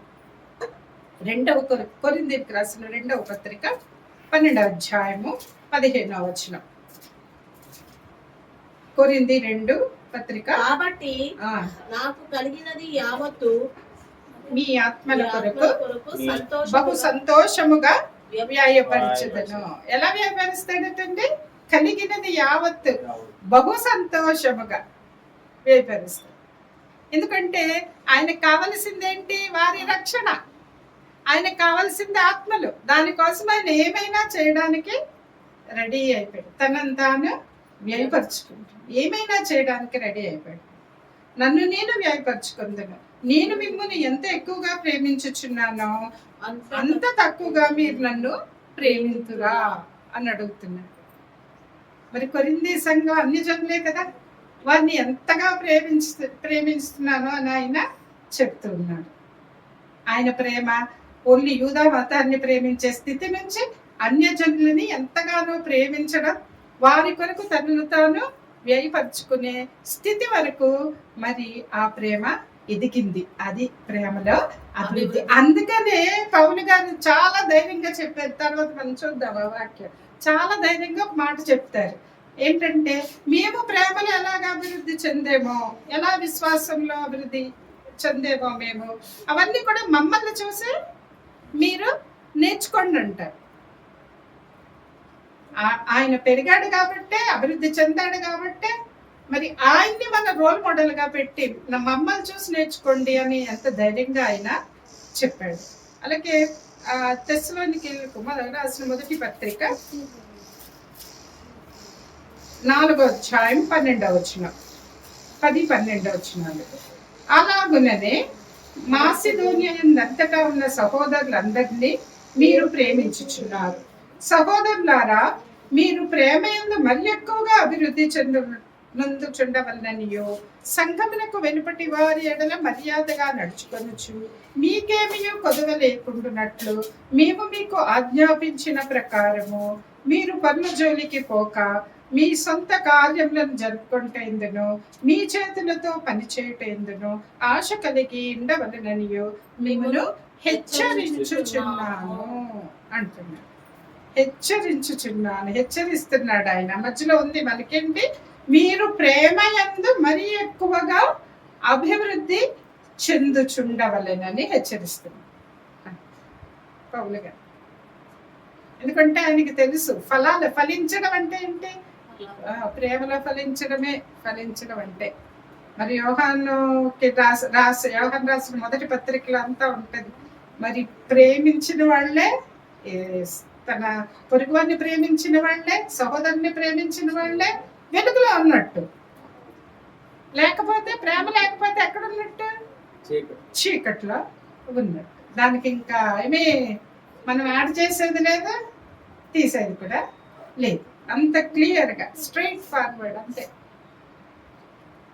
2వ కొరింథీయులకు రాసిన 2వ పత్రిక 12వ అధ్యాయము 15వ వచనం. కొరింథీ 2 పత్రిక. కాబట్టి నాకు కలిగినది యావత్తు మీ ఆత్మల కొరకు బహు సంతోషముగా వ్యయపరచుదను. ఎలా వ్యయపరుస్తాడటండి? కలిగినది యావత్తు బహు సంతోషముగా వ్యయపరుస్తాడు. ఎందుకంటే ఆయనకు కావలసింది ఏంటి? వారి రక్షణ. ఆయనకు కావలసింది ఆత్మలు. దానికోసం ఆయన ఏమైనా చేయడానికి రెడీ అయిపోయాడు. తనను తాను వ్యయపరుచుకుంటాడు. ఏమైనా చేయడానికి రెడీ అయిపోయాడు. నన్ను నేను వ్యయపరుచుకుందును. నేను మిమ్మల్ని ఎంత ఎక్కువగా ప్రేమించుచున్నానో అంత తక్కువగా మీరు నన్ను ప్రేమింతురా అని అడుగుతున్నాడు. మరి కొరింథీ సంఘం అన్ని జనులే కదా, వారిని ఎంతగా ప్రేమిస్తున్నానో అని ఆయన చెప్తూ ఉన్నాడు. ఆయన ప్రేమ ఓన్లీ యూదా మతాన్ని ప్రేమించే స్థితి నుంచి అన్యజనులని ఎంతగానో ప్రేమించడం, వారి కొరకు తనను తాను వ్యయపరుచుకునే స్థితి వరకు మరి ఆ ప్రేమ ఎదిగింది. అది ప్రేమలో అభివృద్ధి. అందుకనే పౌలు గారు చాలా ధైర్యంగా చెప్పారు. తర్వాత మనం చూద్దాం ఆ వాక్యం. చాలా ధైర్యంగా ఒక మాట చెప్తారు. ఏంటంటే, మేము ప్రేమలో ఎలాగ అభివృద్ధి చెందేమో, ఎలా విశ్వాసంలో అభివృద్ధి చెందేమో మేము, అవన్నీ కూడా మమ్మల్ని చూసి మీరు నేర్చుకోండి అంటారు. ఆయన పెరిగాడు కాబట్టే, అభివృద్ధి చెందాడు కాబట్టే మరి ఆయన్ని మన రోల్ మోడల్ గా పెట్టి మమ్మల్ని చూసి నేర్చుకోండి అని ఎంత ధైర్యంగా ఆయన చెప్పాడు. అలాగే తెస్సలోనికీయులకు రాసిన మొదటి పత్రిక 4వ అధ్యాయం 12వ వచనం, 10-12 వచనాలు. అలాగుననే మాసిదోనియంతటా ఉన్న సహోదరులందరినీ మీరు ప్రేమించుచున్నారు. సహోదరులారా, మీరు ప్రేమయందు మరి ఎక్కువగా అభివృద్ధి చుండవలననియో సంఘమునకు వెనుపటి వారి ఎడల మర్యాదగా నడుచుకొనుచు మీకేమియో కొదవ లేకుండానట్లు మేము మీకు ఆజ్ఞాపించిన ప్రకారము మీరు పనుల జోలికి పోక మీ సొంత కార్యములను జరుపుకుంటేందును మీ చేతులతో పనిచేయుటేందును ఆశ కలిగి ఉండవలననియో మిమ్మను హెచ్చరించుచున్నాను అంటున్నాడు. హెచ్చరిస్తున్నాడు ఆయన. మధ్యలో ఉంది మనకేంటి? మీరు ప్రేమయందు మరీ ఎక్కువగా అభివృద్ధి చెందుచుండవలెనని హెచ్చరిస్తున్నారు పౌలు గారు. ఎందుకంటే ఆయనకి తెలుసు ఫలించడం అంటే ఏంటి? ప్రేమలో ఫలించడం అంటే. మరి యోహాను రాసిన మొదటి పత్రికలో అంతా ఉంటది. మరి ప్రేమించిన వాళ్ళే తన పొరుగువారిని ప్రేమించిన వాళ్ళే, సహోదరుని ప్రేమించిన వాళ్ళే వెలుగులో ఉన్నట్టు. లేకపోతే ప్రేమ లేకపోతే ఎక్కడ ఉన్నట్టు? చీకట్లో ఉన్నట్టు. దానికి ఇంకా ఏమీ మనం యాడ్ చేసేది లేదు, తీసేది కూడా లేదు. అంత క్లియర్గా స్ట్రైట్ ఫార్వర్డ్ అంతే.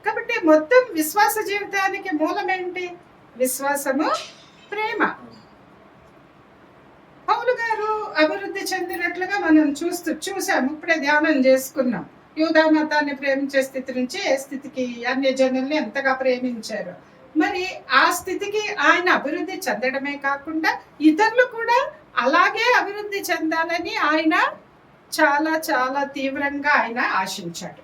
కాబట్టి మొత్తం విశ్వాస జీవితానికి మూలం ఏంటి? విశ్వాసము, ప్రేమ. పౌలు గారు అభివృద్ధి చెందినట్లుగా మనం చూసాము, ఇప్పుడే ధ్యానం చేసుకున్నాం. యూదా మతాన్ని ప్రేమించే స్థితి నుంచి ఏ స్థితికి, అన్య జనుల్ని ఎంతగా ప్రేమించారు. మరి ఆ స్థితికి ఆయన అభివృద్ధి చెందడమే కాకుండా ఇతరులు కూడా అలాగే అభివృద్ధి చెందాలని ఆయన చాలా చాలా తీవ్రంగా ఆయన ఆశించాడు.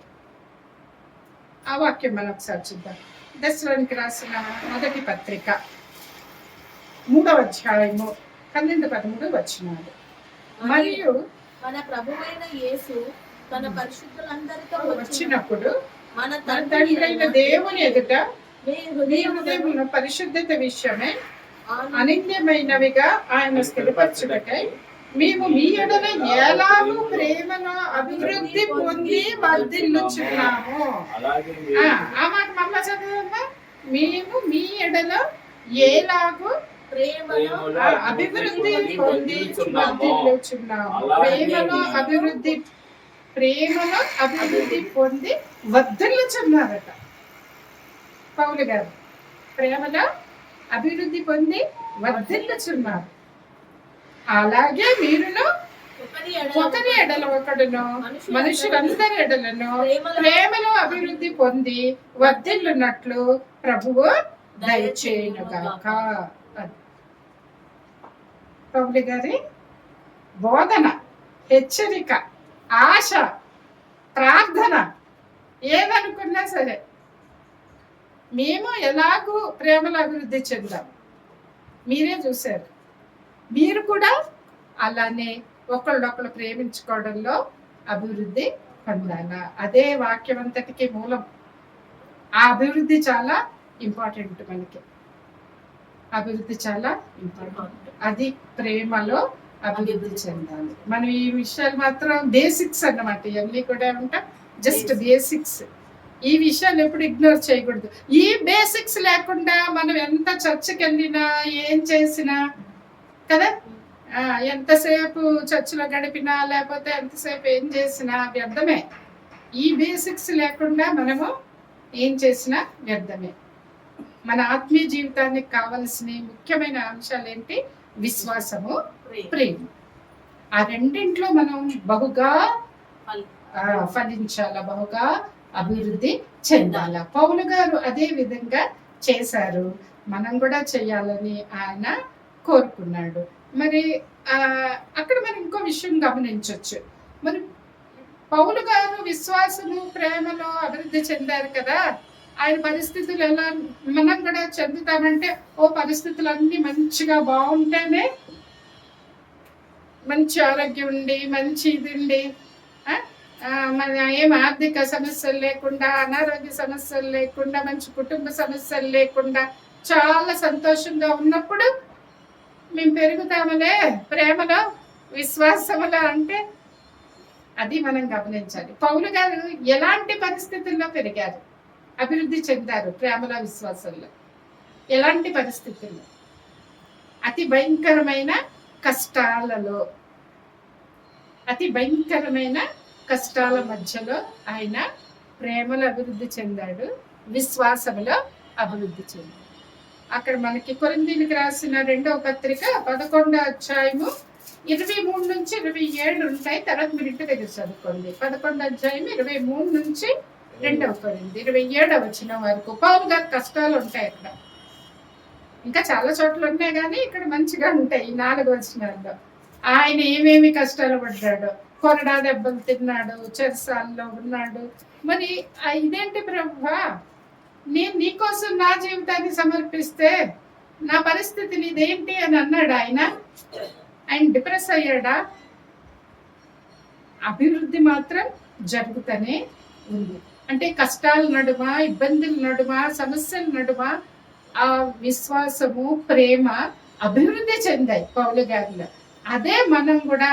ఆ వాక్యం మనం ఒకసారి చూద్దాం. దశలోనికి రాసిన మొదటి పత్రిక 3వ అధ్యాయము 12-13 వచనాలు. మరియు మన ప్రభువైన యేసు తన పరిశుద్ధులందరితో వచ్చినప్పుడు మన తండ్రి అయిన దేవుని ఎదుట మీ హృదయముల పరిశుద్ధత విషయమే అనింద్యమైనవిగా ఆయన స్థిరపరచుటకై మేము మీ ఎడల ఎలాగూ ప్రేమను అభివృద్ధి పొంది వర్ధిల్లుచున్నాము. ఆ మాట మళ్ళా చదవమ్మా. మేము మీ ఎడల ఎలాగూ ప్రేమను అభివృద్ధి పొంది వర్ధిల్లుచున్నాము. ప్రేమలో అభివృద్ధి పొంది వర్ధిల్లుచున్నారట పౌలు గారు. ప్రేమలో అభివృద్ధి పొంది వర్ధిల్లుచున్నారు. అలాగే మీరును ఒకరి ఎడల ఒకడును మనుషులందరి ఎడలను ప్రేమలో అభివృద్ధి పొంది వర్ధిల్లున్నట్లు ప్రభువు దయచేయునుగాక. పౌలు గారి బోధన, హెచ్చరిక, ఆశ, ప్రార్థన ఏదనుకున్నా సరే మేము ఎలాగూ ప్రేమలో అభివృద్ధి చెందాం. మీరే చూశారు. మీరు కూడా అలానే ఒకళ్ళొకళ్ళు ప్రేమించుకోవడంలో అభివృద్ధి పొందాలా. అదే వాక్యం అంతటికి మూలం. ఆ అభివృద్ధి చాలా ఇంపార్టెంట్. మనకి అభివృద్ధి చాలా ఇంపార్టెంట్. అది ప్రేమలో అభివృద్ధి చెందాలి. మనం ఈ విషయాలు మాత్రం బేసిక్స్ అన్నమాట. ఇవన్నీ కూడా ఉంటా జస్ట్ బేసిక్స్. ఈ విషయాలు ఎప్పుడు ఇగ్నోర్ చేయకూడదు. ఈ బేసిక్స్ లేకుండా మనం ఎంత చర్చికి వెళ్ళినా ఏం చేసినా కదా, ఎంతసేపు చర్చిలో గడిపినా లేకపోతే ఎంతసేపు ఏం చేసినా వ్యర్థమే. ఈ బేసిక్స్ లేకుండా మనము ఏం చేసినా వ్యర్థమే. మన ఆత్మీయ జీవితానికి కావలసిన ముఖ్యమైన అంశాలు ఏంటి? విశ్వాసము, ప్రేమ. ఆ రెండింట్లో మనం బహుగా ఫలించాల, బహుగా అభివృద్ధి చెందాల. పౌలు గారు అదే విధంగా చేశారు. మనం కూడా చేయాలని ఆయన కోరుకున్నాడు. మరి అక్కడ మనం ఇంకో విషయం గమనించవచ్చు. మరి పౌలు గారు విశ్వాసము, ప్రేమలో అభివృద్ధి చెందారు కదా. ఆయన పరిస్థితులు ఎలా మనం కూడా చెందుతామంటే, పరిస్థితులు అన్ని మంచిగా బాగుంటేనే, మంచి ఆరోగ్యం ఉండి, మంచి ఇది ఉండి, మన ఏం ఆర్థిక సమస్యలు లేకుండా, అనారోగ్య సమస్యలు లేకుండా, మంచి కుటుంబ సమస్యలు లేకుండా చాలా సంతోషంగా ఉన్నప్పుడు మేము పెరుగుతామలే ప్రేమలో, విశ్వాసములో అంటే అది మనం గమనించాలి. పౌలు గారు ఎలాంటి పరిస్థితుల్లో పెరిగారు, అభివృద్ధి చెందారు ప్రేమలో, విశ్వాసంలో? ఎలాంటి పరిస్థితుల్లో? అతి భయంకరమైన కష్టాలలో, అతి భయంకరమైన కష్టాల మధ్యలో ఆయన ప్రేమలో అభివృద్ధి చెందాడు, విశ్వాసంలో అభివృద్ధి చెందాడు. అక్కడ మనకి కొరింథీయులకు రాసిన 2వ పత్రిక 11వ అధ్యాయము 23 నుంచి 27 ఉంటాయి. తర్వాత మీరు ఇంటి దగ్గర చదువుకోండి. 11వ అధ్యాయం 23 నుంచి 2వ కొరింథీ 27వ వచనం వరకు పౌలు గారి కష్టాలు ఉంటాయి. అక్కడ ఇంకా చాలా చోట్ల ఉన్నాయి, కానీ ఇక్కడ మంచిగా ఉంటాయి. ఈ 4 వచనాల్లో ఆయన ఏమేమి కష్టాలు పడ్డాడో, కొరడా దెబ్బలు తిన్నాడు, చెరసాల్లో ఉన్నాడు. మరి ఇదేంటి ప్రభువా, నేను నీకోసం నా జీవితాన్ని సమర్పిస్తే నా పరిస్థితి నీదేంటి అని అన్నాడు ఆయన. ఆయన డిప్రెస్ అయ్యాడా? అభివృద్ధి మాత్రం జరుగుతూనే ఉంది. అంటే కష్టాల నడుమ, ఇబ్బందుల నడుమ, సమస్యల నడుమ ఆ విశ్వాసము, ప్రేమ అభివృద్ధి చెందాయి పౌలు గారిలో. అదే మనం కూడా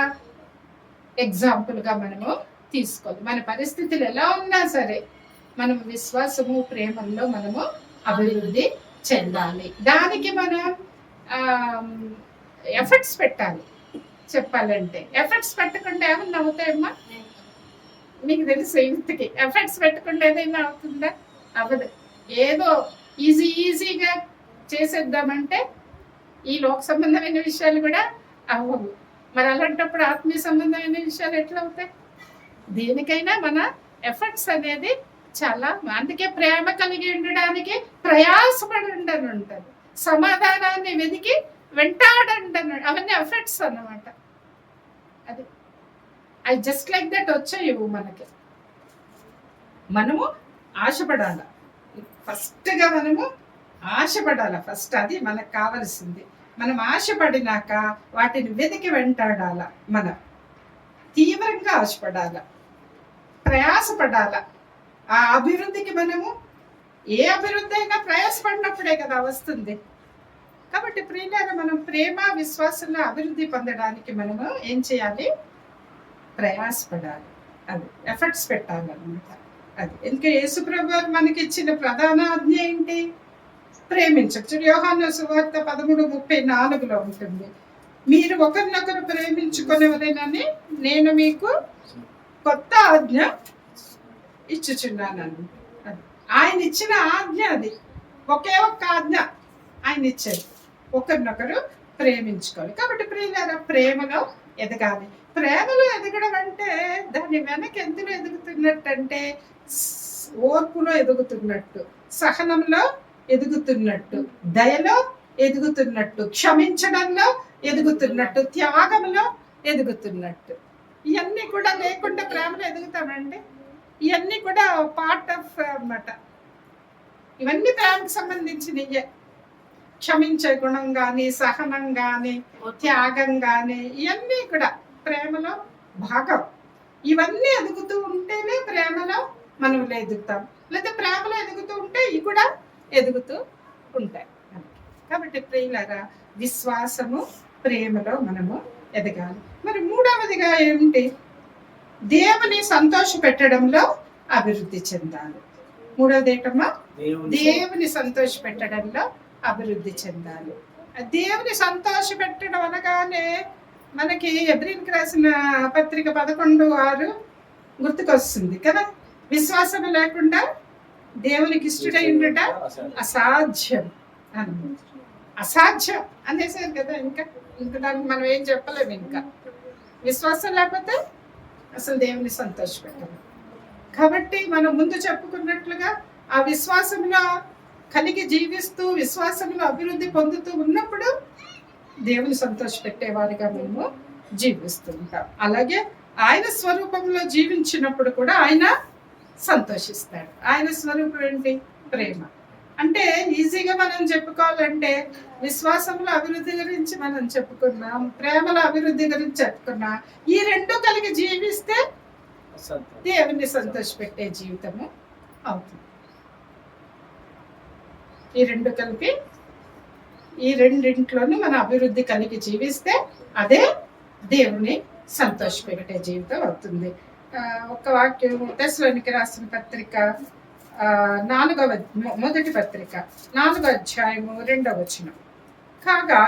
ఎగ్జాంపుల్గా మనము తీసుకోవాలి. మన పరిస్థితులు ఎలా ఉన్నా సరే మనం విశ్వాసము ప్రేమల్లో మనము అభివృద్ధి చెందాలి. దానికి మనం ఎఫర్ట్స్ పెట్టాలి. చెప్పాలంటే ఎఫర్ట్స్ పెట్టకుండా ఏమన్నా అవుతాయమ్మా? మీకు తెలుసు, ఇంతకి ఎఫర్ట్స్ పెట్టకుండా ఏదైనా అవుతుందా? అవ్వదు. ఏదో ఈజీగా చేసేద్దామంటే ఈ లోక సంబంధమైన విషయాలు కూడా అవ్వవు. మరి అలాంటప్పుడు ఆత్మీయ సంబంధమైన విషయాలు ఎట్లా అవుతాయి? దేనికైనా మన ఎఫర్ట్స్ అనేది చాలా. అందుకే ప్రేమ కలిగి ఉండడానికి ప్రయాసపడి ఉండని ఉంటుంది, సమాధానాన్ని వెతికి వెంటాడండి. అవన్నీ ఎఫర్ట్స్ అన్నమాట. అది అవి జస్ట్ లైక్ దట్ వచ్చాయి మనకి. మనము ఆశపడాల. ఫస్ట్గా మనము ఆశపడాల. ఫస్ట్ అది మనకు కావలసింది. మనం ఆశపడినాక వాటిని వెతికి వెంటాడాల. మనం తీవ్రంగా ఆశపడాల, ప్రయాసపడాల. ఆ అభివృద్ధికి మనము ఏ అభివృద్ధి అయినా ప్రయాసపడినప్పుడే కదా వస్తుంది. కాబట్టి ప్రియులారా, మనం ప్రేమ విశ్వాసంలో అభివృద్ధి పొందడానికి మనము ఏం చేయాలి? ప్రయాసపడాలి. అది ఎఫర్ట్స్ పెట్టాలన్నమాట. అది ఎందుకంటే యేసుప్రభు వారు మనకి ఇచ్చిన ప్రధాన ఆజ్ఞ ఏంటి? ప్రేమించచ్చు. యోహాను సువార్త 13:34 ఉంటుంది. మీరు ఒకరినొకరు ప్రేమించుకునేవరేనని నేను మీకు కొత్త ఆజ్ఞ ఇచ్చుచున్నాను. ఆయన ఇచ్చిన ఆజ్ఞ అది. ఒకే ఒక్క ఆజ్ఞ ఆయన ఇచ్చారు, ఒకరినొకరు ప్రేమించుకోవాలి. కాబట్టి ప్రియులారా, ప్రేమలో ఎదగాలి. ప్రేమలో ఎదగడం అంటే దాని వెనక ఎందులో ఎదుగుతున్నట్టు అంటే ఓర్పులో ఎదుగుతున్నట్టు, సహనంలో ఎదుగుతున్నట్టు, దయలో ఎదుగుతున్నట్టు, క్షమించడంలో ఎదుగుతున్నట్టు, త్యాగంలో ఎదుగుతున్నట్టు. ఇవన్నీ కూడా లేకుండా ప్రేమలో ఎదుగుతామండి. ఇవన్నీ కూడా పార్ట్ ఆఫ్ అన్నమాట. ఇవన్నీ ప్రేమకు సంబంధించినయే. క్షమించే గుణం కానీ, సహనం కానీ, త్యాగం కానీ, ఇవన్నీ కూడా ప్రేమలో భాగం. ఇవన్నీ ఎదుగుతూ ఉంటేనే ప్రేమలో మనం ఎదుగుతాం. లేదా ప్రేమలో ఎదుగుతూ ఉంటే ఇవి కూడా ఎదుగుతూ ఉంటాయి. కాబట్టి ప్రియులారా, విశ్వాసము ప్రేమలో మనము ఎదగాలి. మరి మూడవదిగా ఏమిటి? దేవుని సంతోష పెట్టడంలో అభివృద్ధి చెందాలి. మూడవది ఏంటమ్మా? దేవుని సంతోష పెట్టడంలో అభివృద్ధి చెందాలి. దేవుని సంతోష పెట్టడం అనగానే మనకి ఎబ్రిల్కి రాసిన పత్రిక 11:6 గుర్తుకొస్తుంది కదా. విశ్వాసం లేకుండా దేవునికి ఇష్టడై ఉండట అసాధ్యం. అసాధ్యం అనేసారు కదా. ఇంకా దానికి మనం ఏం చెప్పలేము. ఇంకా విశ్వాసం లేకపోతే అసలు దేవుని సంతోషపెట్టాలి. కాబట్టి మనం ముందు చెప్పుకున్నట్లుగా ఆ విశ్వాసంలో కలిగి జీవిస్తూ విశ్వాసంలో అభివృద్ధి పొందుతూ ఉన్నప్పుడు దేవుని సంతోషపెట్టేవారిగా మేము జీవిస్తూ ఉంటాం. అలాగే ఆయన స్వరూపంలో జీవించినప్పుడు కూడా ఆయన సంతోషిస్తాడు. ఆయన స్వరూపం ఏంటి? ప్రేమ. అంటే ఈజీగా మనం చెప్పుకోవాలంటే విశ్వాసంలో అభివృద్ధి గురించి మనం చెప్పుకున్నాం, ప్రేమలో అభివృద్ధి గురించి చెప్పుకున్నాం. ఈ రెండు కలిగి జీవిస్తే దేవుని సంతోషపెట్టే జీవితము అవుతుంది. ఈ రెండు కలిపి ఈ రెండింట్లోనూ మన అభివృద్ధి కలిగి జీవిస్తే అదే దేవుని సంతోషపెట్టే జీవితం అవుతుంది. ఒక వాక్యం తెస్సలోనికి రాసిన పత్రిక 4వ పత్రిక 4వ అధ్యాయము 2వ వచనం. కాగా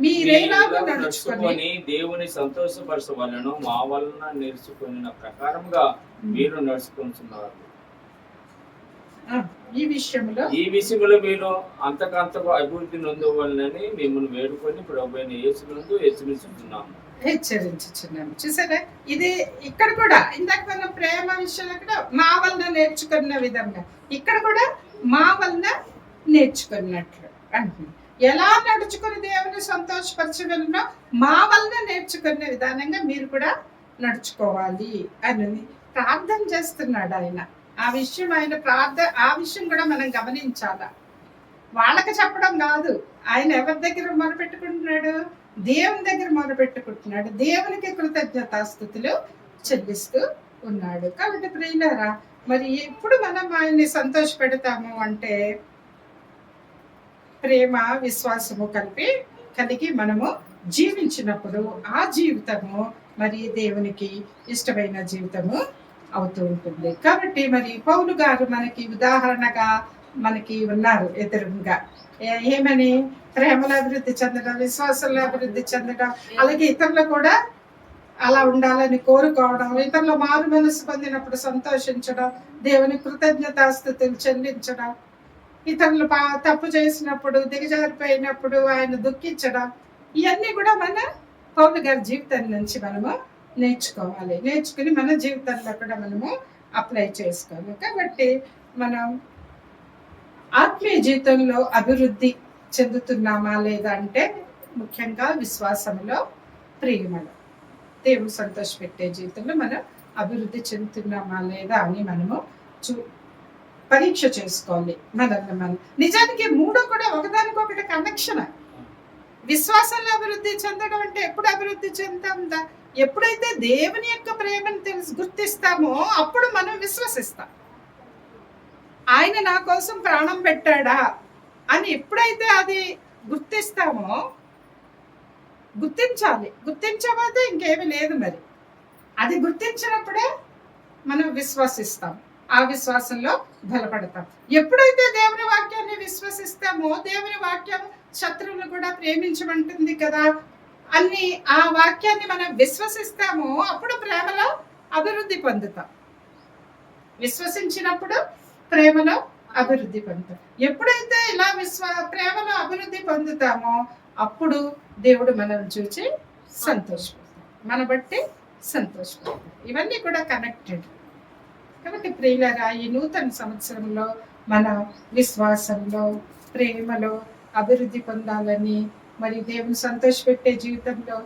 మీరేలాగో నడుచుకొని దేవుని సంతోషపరచవలెను, మా వలన నేర్చుకున్న ప్రకారంగా మీరు నడుచుకుంటున్నారు. ఈ విషయంలో మీరు అంతకంతకు అభివృద్ధి నొందవలనని మిమ్మల్ని వేడుకొని ప్రభువైన యేసునందు హెచ్చరించుచున్నాను. చూసారా, ఇది ఇక్కడ కూడా ఇందాక మనం ప్రేమ విషయంలో కూడా మా వలన నేర్చుకున్న విధంగా ఇక్కడ కూడా మా వలన నేర్చుకున్నట్లు అంటుంది. ఎలా నడుచుకుని దేవుని సంతోషపరచగలనో మా వలన నేర్చుకునే విధానంగా మీరు కూడా నడుచుకోవాలి అని ప్రార్థన చేస్తున్నాడు ఆయన. ఆ విషయం ఆయన ఆ విషయం కూడా మనం గమనించాలా. వాళ్ళకి చెప్పడం కాదు, ఆయన ఎవరి దగ్గర మొదలుపెట్టుకుంటున్నాడు? దేవుని దగ్గర మొదలుపెట్టుకుంటున్నాడు. దేవునికి కృతజ్ఞతాస్తుతులు చెల్లిస్తూ ఉన్నాడు. కాబట్టి ప్రియులారా, మరి ఎప్పుడు మనం ఆయన్ని సంతోష పెడతాము అంటే ప్రేమ విశ్వాసము కలిగి మనము జీవించినప్పుడు ఆ జీవితము మరి దేవునికి ఇష్టమైన జీవితము అవుతూ ఉంటుంది. కాబట్టి మరి పౌలు గారు మనకి ఉదాహరణగా మనకి ఉన్నారు ఎదురుగా. ఏమని? ప్రేమలో అభివృద్ధి చెందడం, విశ్వాసంలో అభివృద్ధి చెందడం, అలాగే ఇతరులు కూడా అలా ఉండాలని కోరుకోవడం, ఇతరుల మారు మనసు పొందినప్పుడు సంతోషించడం, దేవుని కృతజ్ఞతాస్తుతులు చెల్లించడం, ఇతరులు తప్పు చేసినప్పుడు దిగజారిపోయినప్పుడు ఆయన దుఃఖించడం, ఇవన్నీ కూడా మన పౌలు గారి జీవితం నుంచి మనము నేర్చుకుని మన జీవితంలో కూడా మనము అప్లై చేసుకోవాలి. కాబట్టి మనం ఆత్మీయ జీవితంలో అభివృద్ధి చెందుతున్నామా లేదా అంటే ముఖ్యంగా విశ్వాసంలో, ప్రేమలో, దేవుడు సంతోషపెట్టే జీవితంలో మనం అభివృద్ధి చెందుతున్నామా లేదా అని మనము పరీక్ష చేసుకోవాలి మనల్ని మనం. నిజానికి మూడో కూడా ఒకదానికొకటి కనెక్షన్. విశ్వాసంలో అభివృద్ధి చెందడం అంటే ఎప్పుడు అభివృద్ధి చెందాం? ఎప్పుడైతే దేవుని యొక్క ప్రేమను గుర్తిస్తామో అప్పుడు మనం విశ్వసిస్తాం. ఆయన నా కోసం ప్రాణం పెట్టాడా అని ఎప్పుడైతే అది గుర్తిస్తామో, గుర్తించకపోతే ఇంకేమీ లేదు. మరి అది గుర్తించినప్పుడే మనం విశ్వసిస్తాం, ఆ విశ్వాసంలో బలపడతాం. ఎప్పుడైతే దేవుని వాక్యాన్ని విశ్వసిస్తామో, దేవుని వాక్యం శత్రువులు కూడా ప్రేమించమంటుంది కదా అని ఆ వాక్యాన్ని మనం విశ్వసిస్తామో అప్పుడు ప్రేమలో అభివృద్ధి పొందుతాం. విశ్వసించినప్పుడు ప్రేమలో అభివృద్ధి పొందుతాం. ఎప్పుడైతే ఇలా ప్రేమలో అభివృద్ధి పొందుతామో అప్పుడు దేవుడు మనల్ని చూసి సంతోషపడతాం, మన బట్టి సంతోషపడతాం. ఇవన్నీ కూడా కనెక్టెడ్. కాబట్టి ప్రియులారా, ఈ నూతన సంవత్సరంలో మన విశ్వాసంలో, ప్రేమలో అభివృద్ధి పొందాలని, మరి దేవుని సంతోషపెట్టే జీవితంలో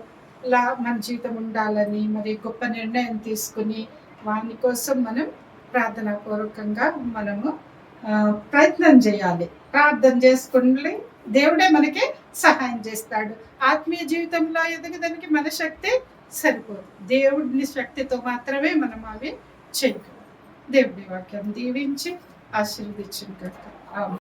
మన జీవితం ఉండాలని మరి గొప్ప నిర్ణయం తీసుకుని వాని కోసం మనం ప్రార్థనాపూర్వకంగా మనము ప్రయత్నం చేయాలి. ప్రార్థన చేసుకుని దేవుడే మనకి సహాయం చేస్తాడు. ఆత్మీయ జీవితంలో ఎదగడానికి మన శక్తి సరిపోదు. దేవుడిని శక్తితో మాత్రమే మనం అవి చేయగలం. దేవుడి వాక్యం దీవించి ఆశీర్వదించును గాక.